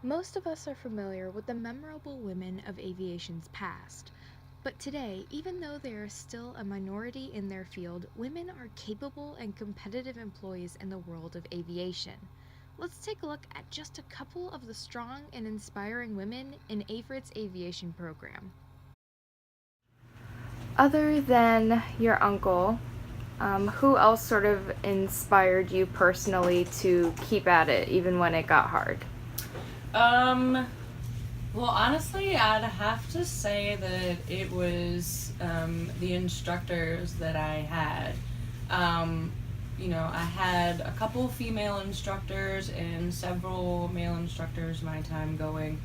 Most of us are familiar with the memorable women of aviation's past. But today, even though they are still a minority in their field, women are capable and competitive employees in the world of aviation. Let's take a look at just a couple of the strong and inspiring women in AVRIT's aviation program. Other than your uncle, who else sort of inspired you personally to keep at it even when it got hard? Well, honestly, I'd have to say that it was the instructors that I had. I had a couple female instructors and several male instructors my time going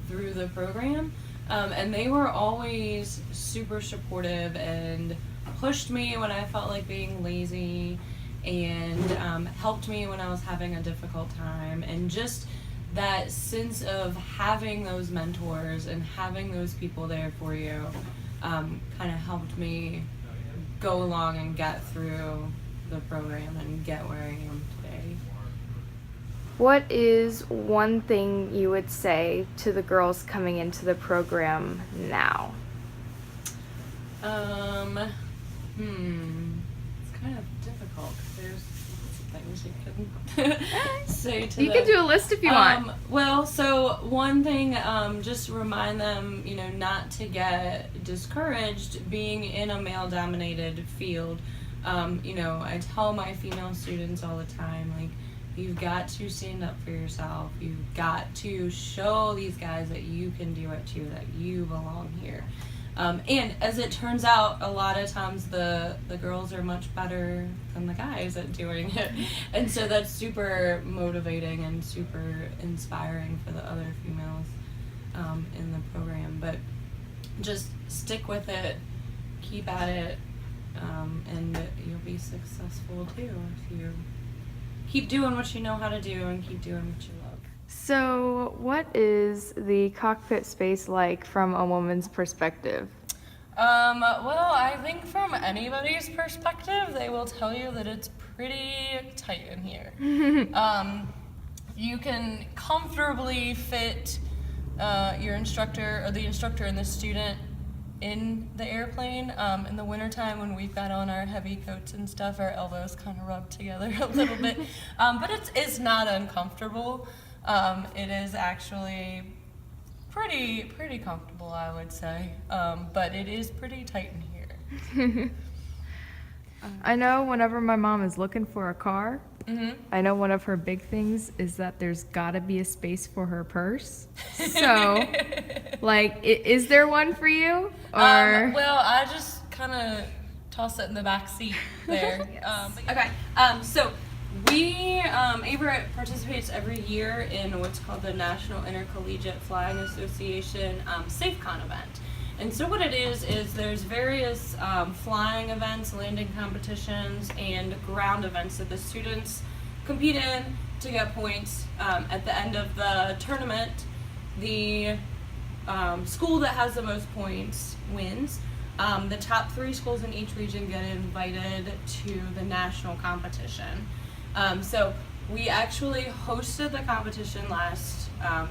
through the program. And they were always super supportive and pushed me when I felt like being lazy and helped me when I was having a difficult time. And just that sense of having those mentors and having those people there for you kind of helped me go along and get through the program and get where I am today. What is one thing you would say to the girls coming into the program now? It's kind of difficult. There's things you couldn't say to them. You can do a list if you want. Well, so one thing, just remind them, not to get discouraged being in a male-dominated field. I tell my female students all the time, like, you've got to stand up for yourself. You've got to show these guys that you can do it too, that you belong here. And as it turns out, a lot of times the girls are much better than the guys at doing it. And so that's super motivating and super inspiring for the other females in the program. But just stick with it, keep at it, and you'll be successful too if you keep doing what you know how to do and keep doing what you love. So, what is the cockpit space like from a woman's perspective? Well, I think from anybody's perspective, they will tell you that it's pretty tight in here. You can comfortably fit your instructor or the instructor and the student in the airplane. In the wintertime when we've got on our heavy coats and stuff, our elbows kind of rub together a little bit. But it's not uncomfortable. It is actually pretty comfortable, I would say. But it is pretty tight in here. I know whenever my mom is looking for a car, I know one of her big things is that there's gotta be a space for her purse. So, is there one for you? Or Well, I just kind of toss it in the back seat there. So we, AVRIT participates every year in what's called the National Intercollegiate Flying Association SafeCon event. And so what it is there's various flying events, landing competitions, and ground events that the students compete in to get points. At the end of the tournament, the school that has the most points wins. The top 3 schools in each region get invited to the national competition. So we actually hosted the competition last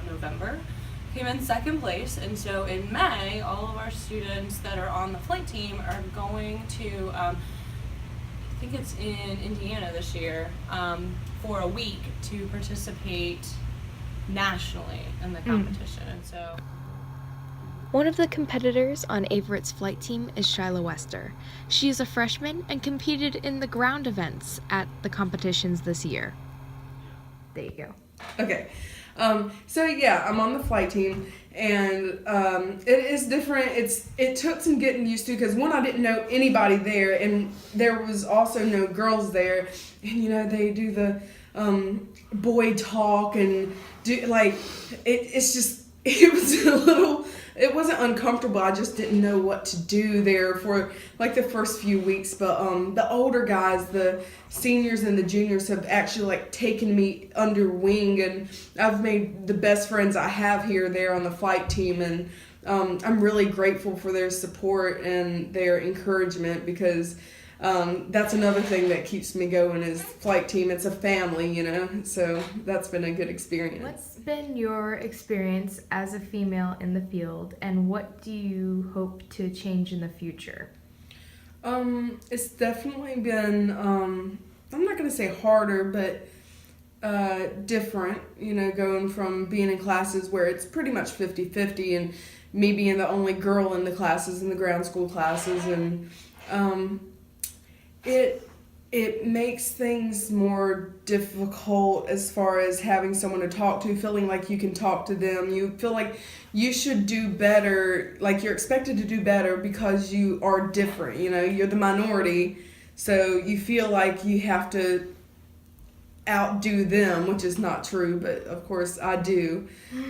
November, came in second place, and so in May, all of our students that are on the flight team are going to, I think it's in Indiana this year, for a week to participate nationally in the competition. And so one of the competitors on AVRIT's flight team is Shylah Wester. She is a freshman and competed in the ground events at the competitions this year. there you go. Okay. I'm on the flight team, and it is different. It took some getting used to because, one, I didn't know anybody there, and there was also no girls there. And, they do the boy talk and do, it wasn't uncomfortable. I just didn't know what to do there for the first few weeks. But the older guys, the seniors and the juniors, have actually taken me under wing, and I've made the best friends I have here there on the flight team. And I'm really grateful for their support and their encouragement because that's another thing that keeps me going is flight team. It's a family, you know, so that's been a good experience. What's been your experience as a female in the field, and what do you hope to change in the future? It's definitely been, I'm not going to say harder, but different, you know, going from being in classes where it's pretty much 50-50 and me being the only girl in the classes, in the ground school classes, and it makes things more difficult as far as having someone to talk to, feeling like you can talk to them. You feel like you should do better, like you're expected to do better because you are different, you know, you're the minority, so you feel like you have to outdo them, which is not true, but of course I do.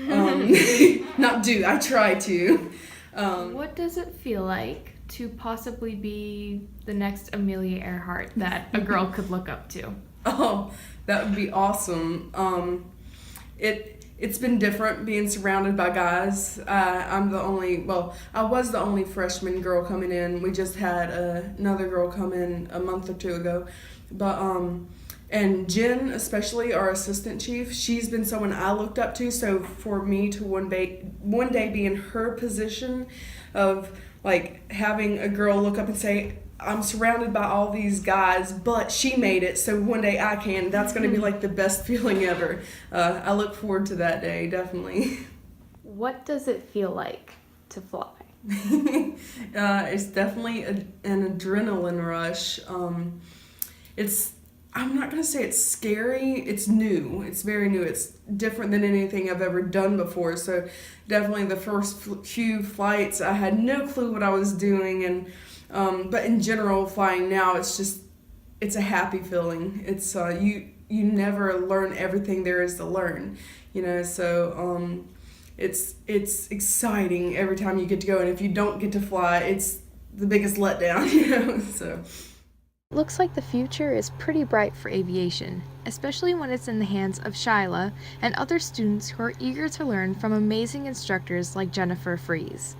I try to. What does it feel like to possibly be the next Amelia Earhart that a girl could look up to? Oh, that would be awesome. It's been different being surrounded by guys. I was the only freshman girl coming in. We just had another girl come in a month or two ago, but and Jen, especially our assistant chief, she's been someone I looked up to. So for me to one day be in her position of like having a girl look up and say, I'm surrounded by all these guys, but she made it, so one day I can. That's going to be like the best feeling ever. I look forward to that day, definitely. What does it feel like to fly? It's definitely an adrenaline rush. I'm not going to say it's scary. It's new. It's very new. It's different than anything I've ever done before. So definitely the first few flights, I had no clue what I was doing. And but in general, flying now, it's a happy feeling. It's you never learn everything there is to learn, you know. So it's exciting every time you get to go. And if you don't get to fly, it's the biggest letdown, you know. So. Looks like the future is pretty bright for aviation, especially when it's in the hands of Shylah and other students who are eager to learn from amazing instructors like Jennifer Fries.